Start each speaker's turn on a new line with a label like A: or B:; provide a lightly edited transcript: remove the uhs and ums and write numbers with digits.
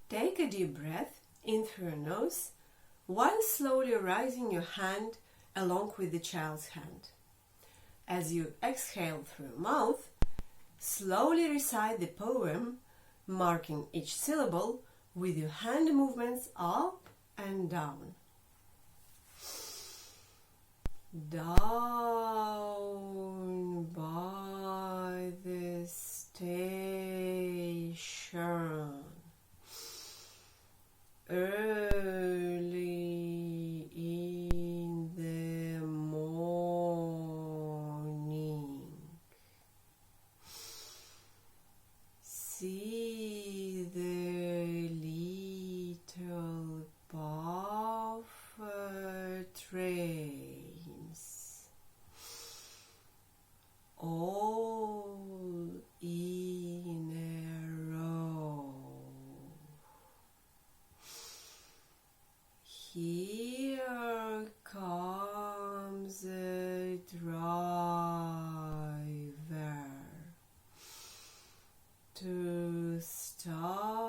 A: Take a deep breath in through your nose while slowly raising your hand along with the child's hand. As you exhale through your mouth, slowly recite the poem, marking each syllable with your hand movements up and down. Down by the station, early in the morning, see the little buffer trains, all in a row. Here comes a driver to stop